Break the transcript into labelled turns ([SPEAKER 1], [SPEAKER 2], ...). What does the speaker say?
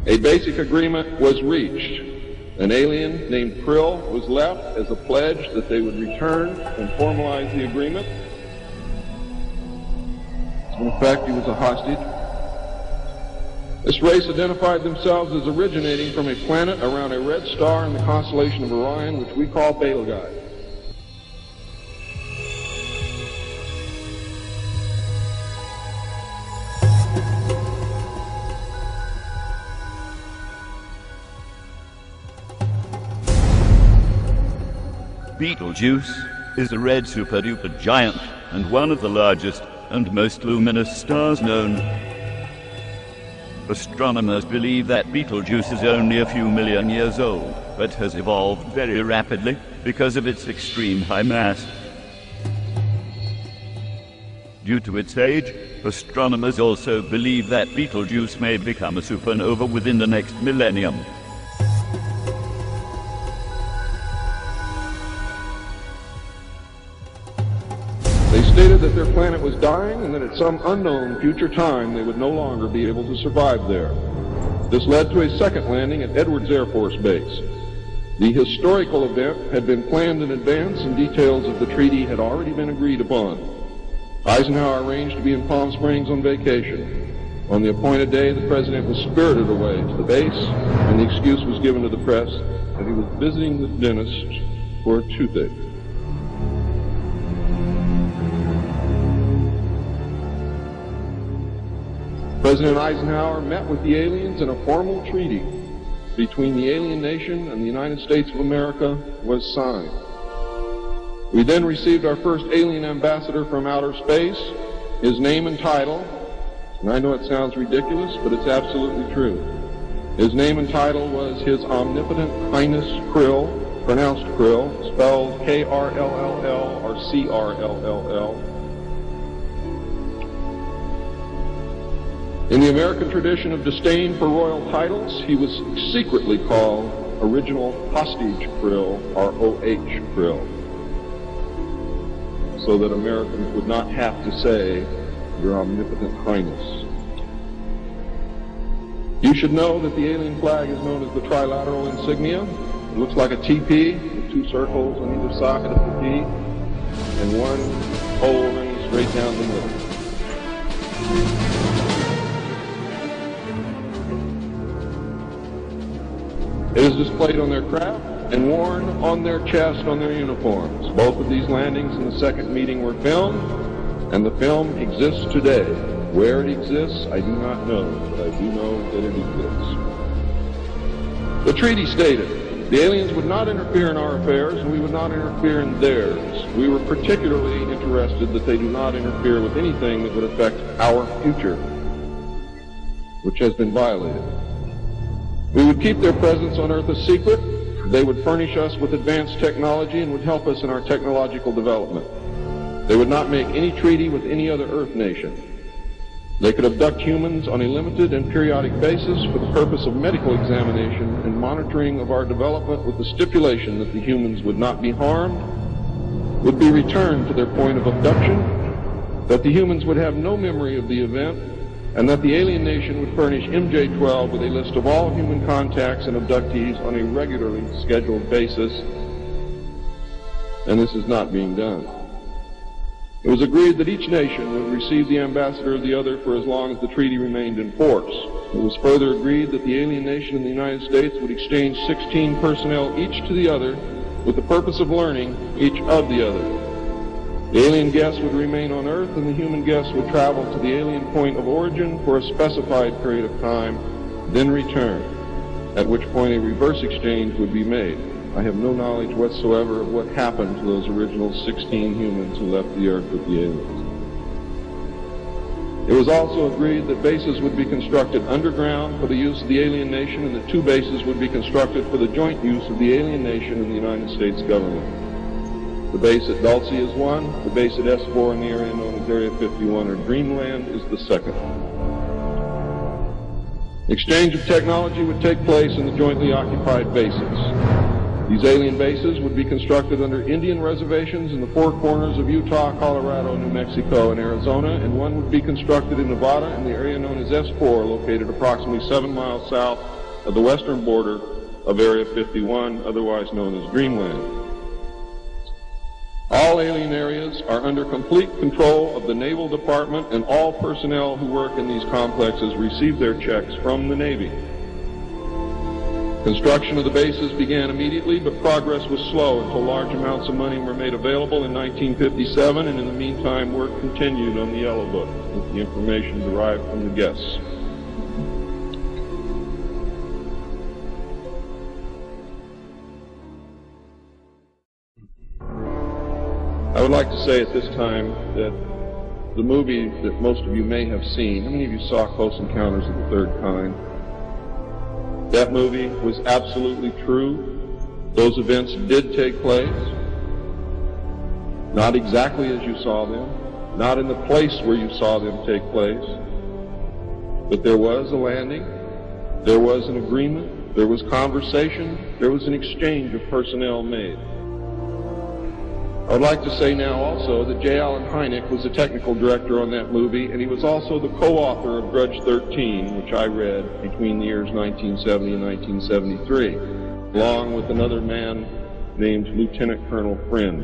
[SPEAKER 1] A basic agreement was reached. An alien named Krill was left as a pledge that they would return and formalize the agreement. In effect, he was a hostage. This race identified themselves as originating from a planet around a red star in the constellation of Orion, which we call Betelgeuse.
[SPEAKER 2] Betelgeuse is a red super-duper giant and one of the largest and most luminous stars known. Astronomers believe that Betelgeuse is only a few million years old, but has evolved very rapidly because of its extreme high mass. Due to its age, astronomers also believe that Betelgeuse may become a supernova within the next millennium.
[SPEAKER 1] They stated that their planet was dying and that at some unknown future time they would no longer be able to survive there. This led to a second landing at Edwards Air Force Base. The historical event had been planned in advance and details of the treaty had already been agreed upon. Eisenhower arranged to be in Palm Springs on vacation. On the appointed day, the president was spirited away to the base, and the excuse was given to the press that he was visiting the dentist for a toothache. President Eisenhower met with the aliens and a formal treaty between the alien nation and the United States of America was signed. We then received our first alien ambassador from outer space. His name and title, and I know it sounds ridiculous, but it's absolutely true. His name and title was His Omnipotent Highness Krill, pronounced Krill, spelled K-R-L-L-L or C-R-L-L-L. In the American tradition of disdain for royal titles, he was secretly called Original Hostage Krill, or O.H. Krill, so that Americans would not have to say, Your Omnipotent Highness. You should know that the alien flag is known as the trilateral insignia. It looks like a TP with two circles on either side of the T and one hole running straight down the middle. It is displayed on their craft and worn on their chest on their uniforms. Both of these landings in the second meeting were filmed, and the film exists today. Where it exists, I do not know, but I do know that it exists. The treaty stated, the aliens would not interfere in our affairs, and we would not interfere in theirs. We were particularly interested that they do not interfere with anything that would affect our future, which has been violated. We would keep their presence on Earth a secret. They would furnish us with advanced technology and would help us in our technological development. They would not make any treaty with any other Earth nation. They could abduct humans on a limited and periodic basis for the purpose of medical examination and monitoring of our development, with the stipulation that the humans would not be harmed, would be returned to their point of abduction, that the humans would have no memory of the event, and that the alien nation would furnish MJ-12 with a list of all human contacts and abductees on a regularly scheduled basis, and this is not being done. It was agreed that each nation would receive the ambassador of the other for as long as the treaty remained in force. It was further agreed that the alien nation and the United States would exchange 16 personnel each to the other with the purpose of learning each of the other. The alien guests would remain on Earth, and the human guests would travel to the alien point of origin for a specified period of time, then return, at which point a reverse exchange would be made. I have no knowledge whatsoever of what happened to those original 16 humans who left the Earth with the aliens. It was also agreed that bases would be constructed underground for the use of the alien nation, and that 2 bases would be constructed for the joint use of the alien nation and the United States government. The base at Dulce is one. The base at S4 in the area known as Area 51 or Dreamland is the second. Exchange of technology would take place in the jointly occupied bases. These alien bases would be constructed under Indian reservations in the four corners of Utah, Colorado, New Mexico, and Arizona, and one would be constructed in Nevada in the area known as S4, located approximately 7 miles south of the western border of Area 51, otherwise known as Greenland. All alien areas are under complete control of the Naval Department, and all personnel who work in these complexes receive their checks from the Navy. Construction of the bases began immediately, but progress was slow until large amounts of money were made available in 1957, and in the meantime work continued on the Yellow Book with the information derived from the guests. I would like to say at this time that the movie that most of you may have seen, how many of you saw Close Encounters of the Third Kind? That movie was absolutely true. Those events did take place. Not exactly as you saw them, not in the place where you saw them take place, but there was a landing, there was an agreement, there was conversation, there was an exchange of personnel made. I would like to say now also that J. Allen Hynek was the technical director on that movie, and he was also the co-author of Grudge 13, which I read between the years 1970 and 1973, along with another man named Lieutenant Colonel Friend.